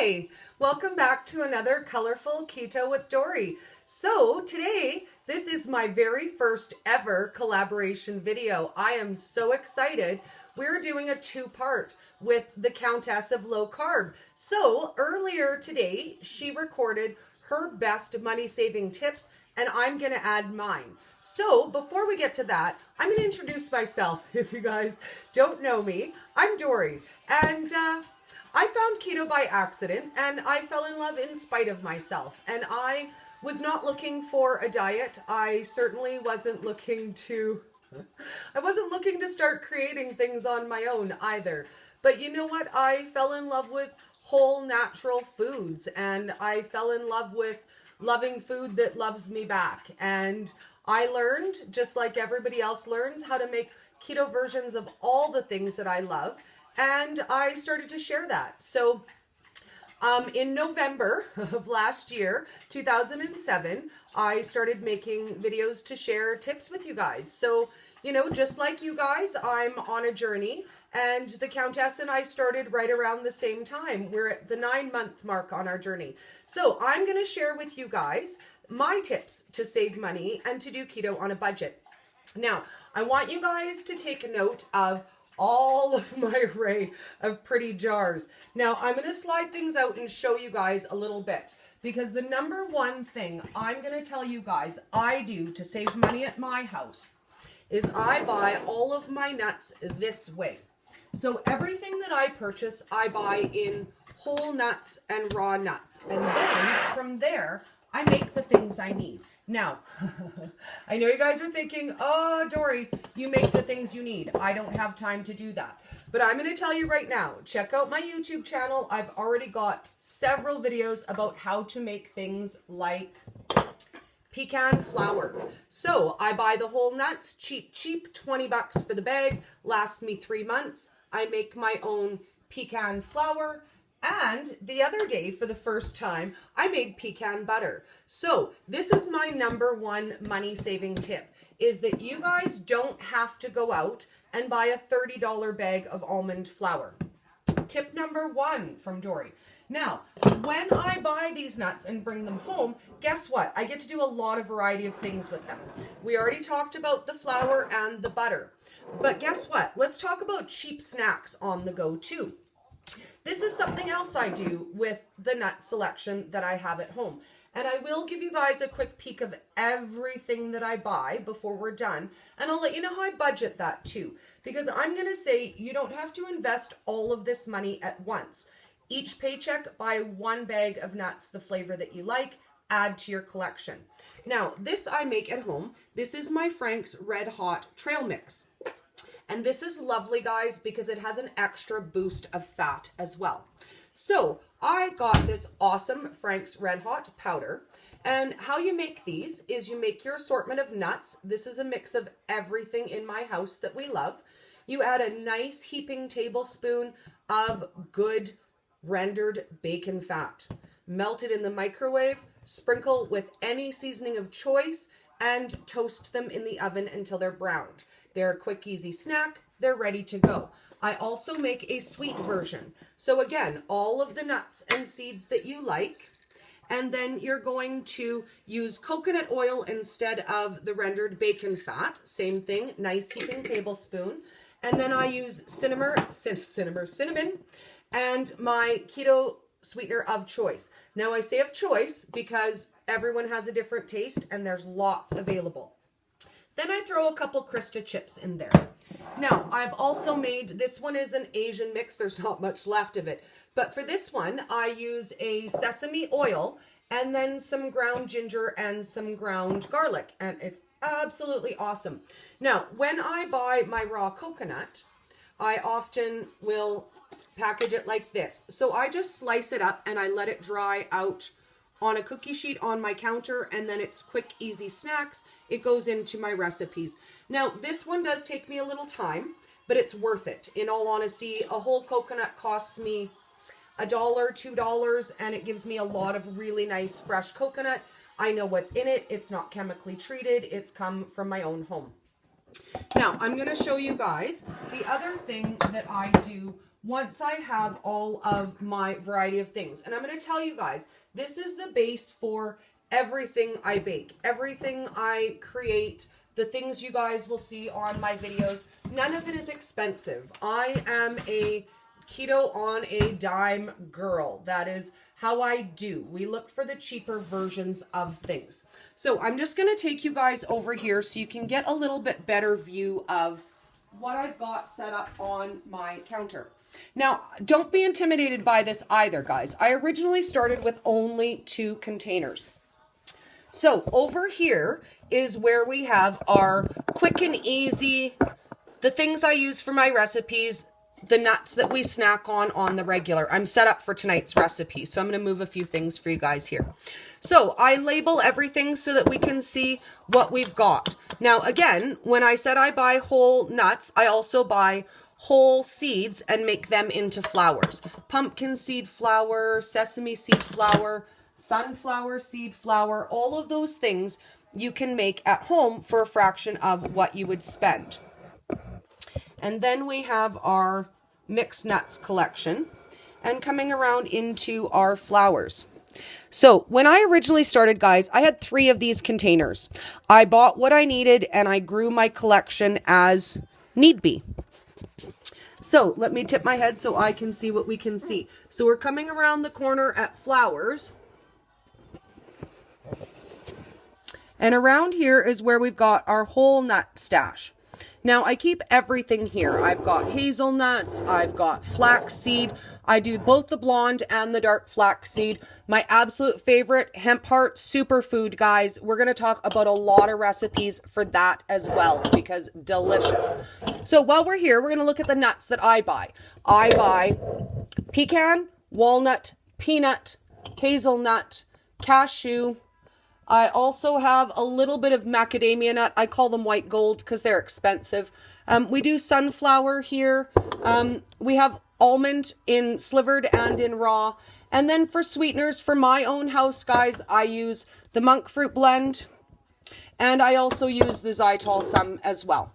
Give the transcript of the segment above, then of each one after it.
Hi, welcome back to another colorful Keto with Dory. So today, this is my very first ever collaboration video. I am so excited. We're doing a two-part with the Countess of Low Carb. So earlier today, she recorded her best money-saving tips, and I'm gonna add mine. So before we get to that, I'm gonna introduce myself. If you guys don't know me, I'm Dory, and I found keto by accident, and I fell in love in spite of myself. And I was not looking for a diet. I certainly wasn't looking to, start creating things on my own either. But you know what? I fell in love with whole natural foods, and I fell in love with loving food that loves me back. And I learned, just like everybody else learns, how to make keto versions of all the things that I love. And I started to share that. So in November of last year, 2007, I started making videos to share tips with you guys. So, you know, just like you guys, I'm on a journey, and the Countess and I started right around the same time. We're at the 9-month mark on our journey. So I'm going to share with you guys my tips to save money and to do keto on a budget. Now, I want you guys to take a note of all of my array of pretty jars. Now, I'm going to slide things out and show you guys a little bit, because the number one thing I'm going to tell you guys I do to save money at my house is I buy all of my nuts this way. So everything that I purchase, I buy in whole nuts and raw nuts. And then from there, I make the things I need. Now, I know you guys are thinking, oh, Dory, you make the things you need. I don't have time to do that. But I'm going to tell you right now, check out my YouTube channel. I've already got several videos about how to make things like pecan flour. So I buy the whole nuts, cheap, 20 bucks for the bag, lasts me 3 months. I make my own pecan flour. And the other day, for the first time, I made pecan butter. So this is my number one money-saving tip, is that you guys don't have to go out and buy a $30 bag of almond flour. Tip number one from Dory. Now, when I buy these nuts and bring them home, guess what? I get to do a lot of variety of things with them. We already talked about the flour and the butter. But guess what? Let's talk about cheap snacks on the go too. This is something else I do with the nut selection that I have at home. And I will give you guys a quick peek of everything that I buy before we're done. And I'll let you know how I budget that too. Because I'm going to say you don't have to invest all of this money at once. Each paycheck, buy one bag of nuts, the flavor that you like, add to your collection. Now, this I make at home. This is my Frank's Red Hot Trail Mix. And this is lovely, guys, because it has an extra boost of fat as well. So I got this awesome Frank's Red Hot powder. And how you make these is you make your assortment of nuts. This is a mix of everything in my house that we love. You add a nice heaping tablespoon of good rendered bacon fat. Melt it in the microwave, sprinkle with any seasoning of choice, and toast them in the oven until they're browned. They're a quick, easy snack. They're ready to go. I also make a sweet version. So again, all of the nuts and seeds that you like. And then you're going to use coconut oil instead of the rendered bacon fat. Same thing, nice heaping tablespoon. And then I use cinnamon, and my keto sweetener of choice. Now I say of choice because everyone has a different taste and there's lots available. Then I throw a couple Krista chips in there. Now, I've also made, this one is an Asian mix. There's not much left of it. But for this one, I use a sesame oil and then some ground ginger and some ground garlic. And it's absolutely awesome. Now, when I buy my raw coconut, I often will package it like this. So I just slice it up and I let it dry out on a cookie sheet on my counter, and then it's quick, easy snacks. It goes into my recipes. Now, this one does take me a little time, but it's worth it. In all honesty, a whole coconut costs me $1, $2, and it gives me a lot of really nice fresh coconut. I know what's in it. It's not chemically treated. It's come from my own home. Now, I'm going to show you guys the other thing that I do once I have all of my variety of things. And I'm going to tell you guys, this is the base for everything I bake, everything I create, the things you guys will see on my videos. None of it is expensive. I am a keto on a dime girl. That is how I do. We look for the cheaper versions of things. So I'm just going to take you guys over here so you can get a little bit better view of what I've got set up on my counter. Now, don't be intimidated by this either, guys. I originally started with only 2 containers. So over here is where we have our quick and easy, the things I use for my recipes, the nuts that we snack on the regular. I'm set up for tonight's recipe, so I'm going to move a few things for you guys here. So I label everything so that we can see what we've got. Now, again, when I said I buy whole nuts, I also buy whole seeds and make them into flours. Pumpkin seed flour, sesame seed flour, sunflower seed flour, all of those things you can make at home for a fraction of what you would spend. And then we have our mixed nuts collection and coming around into our flours. So when I originally started, guys, I had 3 of these containers. I bought what I needed and I grew my collection as need be. So let me tip my head so I can see what we can see. So we're coming around the corner at flours. And around here is where we've got our whole nut stash. Now I keep everything here. I've got hazelnuts, I've got flaxseed. I do both the blonde and the dark flaxseed. My absolute favorite, hemp heart superfood, guys. We're going to talk about a lot of recipes for that as well because delicious. So while we're here, we're going to look at the nuts that I buy. I buy pecan, walnut, peanut, hazelnut, cashew. I also have a little bit of macadamia nut. I call them white gold because they're expensive. We do sunflower here. We have almond in slivered and in raw. And then for sweeteners for my own house, guys, I use the monk fruit blend. And I also use the xylitol some as well.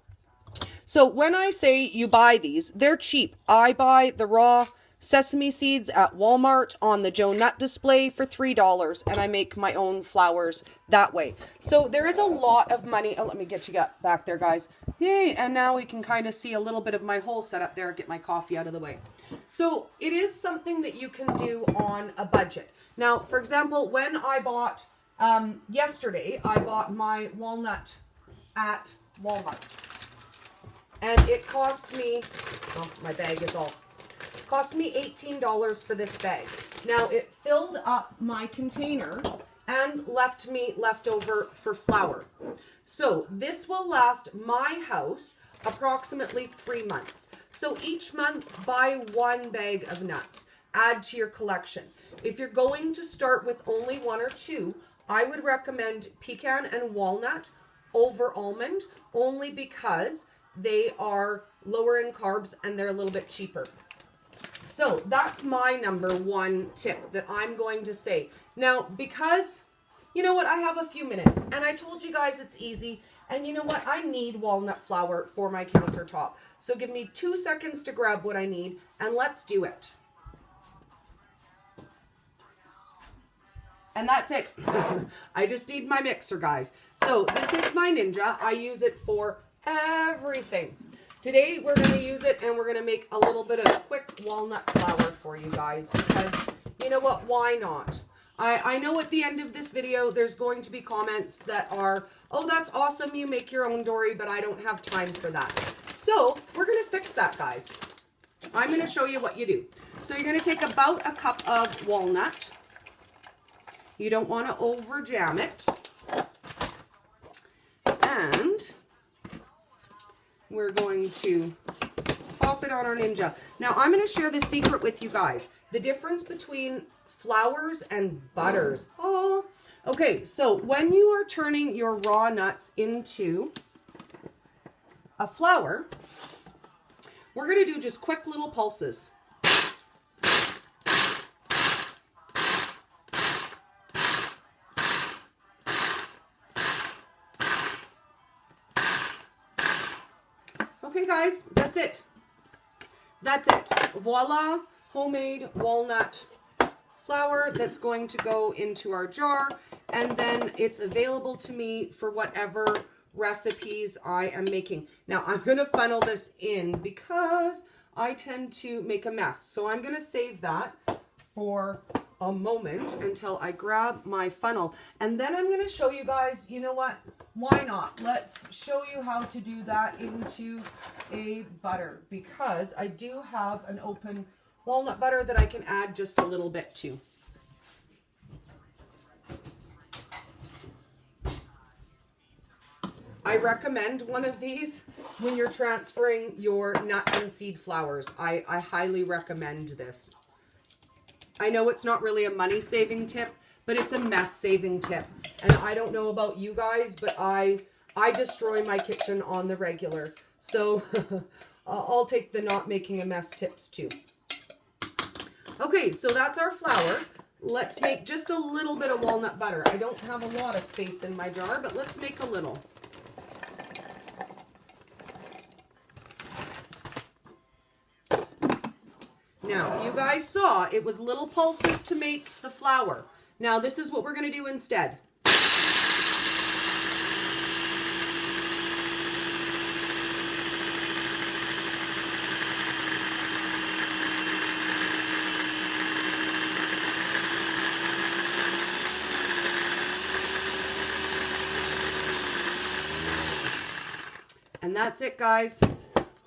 So when I say you buy these, they're cheap. I buy the raw sesame seeds at Walmart on the Joe Nut display for $3, and I make my own flours that way. So there is a lot of money. Oh, let me get you back there, guys. Yay, and now we can kind of see a little bit of my whole setup there, get my coffee out of the way. So it is something that you can do on a budget. Now, for example, when I bought, yesterday, I bought my walnut at Walmart. And it cost me, oh, my bag is all, cost me $18 for this bag. Now it filled up my container and left me leftover for flour. So this will last my house approximately 3 months. So each month buy 1 bag of nuts, add to your collection. If you're going to start with only 1 or 2, I would recommend pecan and walnut over almond, only because they are lower in carbs and they're a little bit cheaper. So that's my number 1 tip that I'm going to say. Now, because, you know what, I have a few minutes and I told you guys it's easy. And you know what, I need walnut flour for my countertop. So give me 2 seconds to grab what I need and let's do it. And that's it. I just need my mixer, guys. So this is my Ninja. I use it for everything. Today we're going to use it and we're going to make a little bit of quick walnut flour for you guys because you know what, why not? I know at the end of this video there's going to be comments that are, oh, that's awesome, you make your own dory, but I don't have time for that. So we're going to fix that, guys. I'm going to show you what you do. So you're going to take about a cup of walnut. You don't want to over jam it. And we're going to pop it on our Ninja. Now I'm going to share the secret with you guys. The difference between flours and butters. Oh, okay. So when you are turning your raw nuts into a flour, we're going to do just quick little pulses. Okay, guys, that's it. that's it. Voila, homemade walnut flour that's going to go into our jar, and then it's available to me for whatever recipes I am making. Now I'm going to funnel this in because I tend to make a mess. So I'm going to save that for a moment until I grab my funnel. And then I'm going to show you guys, you know what? Why not? Let's show you how to do that into a butter, because I do have an open walnut butter that I can add just a little bit to. I recommend one of these when you're transferring your nut and seed flours. I highly recommend this. I know it's not really a money-saving tip, but it's a mess-saving tip. And I don't know about you guys, but I destroy my kitchen on the regular. So I'll take the not making a mess tips too. Okay, so that's our flour. Let's make just a little bit of walnut butter. I don't have a lot of space in my jar, but let's make a little. Now, you guys saw it was little pulses to make the flour. Now, this is what we're going to do instead. And that's it, guys.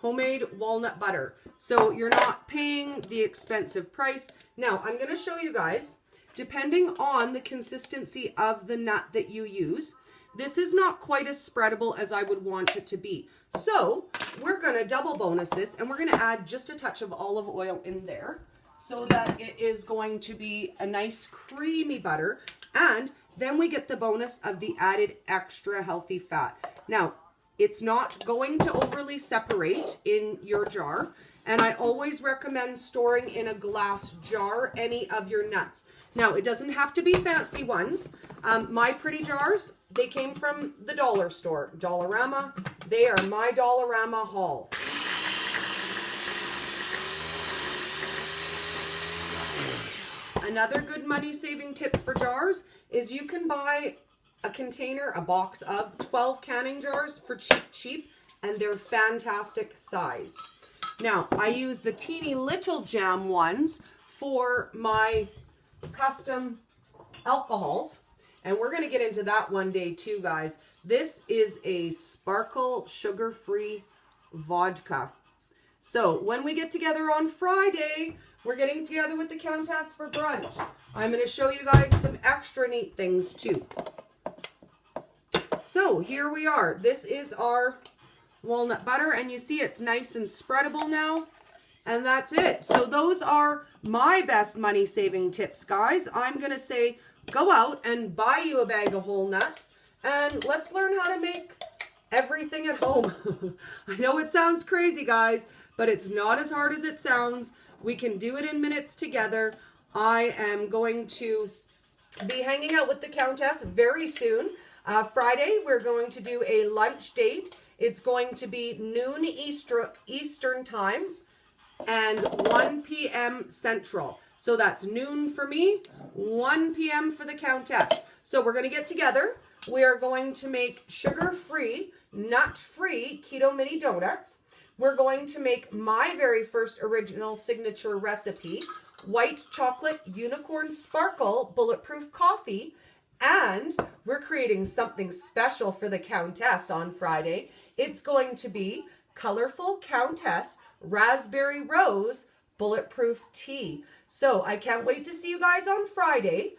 Homemade walnut butter. So you're not paying the expensive price. Now, I'm going to show you guys, depending on the consistency of the nut that you use, this is not quite as spreadable as I would want it to be. So we're going to double bonus this, and we're going to add just a touch of olive oil in there so that it is going to be a nice creamy butter. And then we get the bonus of the added extra healthy fat. Now, it's not going to overly separate in your jar. And I always recommend storing in a glass jar any of your nuts. Now, it doesn't have to be fancy ones. My pretty jars, they came from the dollar store, Dollarama. They are my Dollarama haul. Another good money-saving tip for jars is you can buy a container, a box of 12 canning jars for cheap, and they're fantastic size. Now, I use the teeny little jam ones for my custom alcohols, and we're going to get into that one day too, guys. This is a sparkle sugar-free vodka. So when we get together on Friday, we're getting together with the Countess for brunch. I'm going to show you guys some extra neat things too. So here we are. This is our walnut butter, and you see it's nice and spreadable now, and that's it. So those are my best money saving tips, guys. I'm gonna say go out and buy you a bag of whole nuts, and let's learn how to make everything at home. I know it sounds crazy, guys, but it's not as hard as it sounds. We can do it in minutes together. I am going to be hanging out with the Countess very soon. Friday we're going to do a lunch date. It's going to be noon Eastern time and 1 p.m. Central. So that's noon for me, 1 p.m. for the Countess. So we're going to get together. We are going to make sugar-free, nut-free keto mini donuts. We're going to make my very first original signature recipe, white chocolate unicorn sparkle bulletproof coffee. And we're creating something special for the Countess on Friday. It's going to be colorful Countess raspberry rose bulletproof tea. So I can't wait to see you guys on Friday.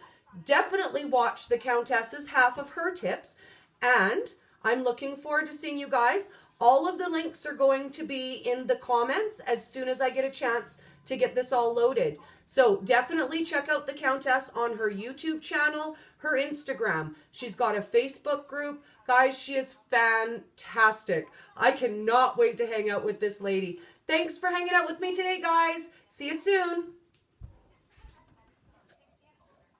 Definitely watch the Countess's half of her tips. And I'm looking forward to seeing you guys. All of the links are going to be in the comments as soon as I get a chance to get this all loaded. So definitely check out the Countess on her YouTube channel, her Instagram. She's got a Facebook group. Guys, she is fantastic. I cannot wait to hang out with this lady. Thanks for hanging out with me today, guys. See you soon.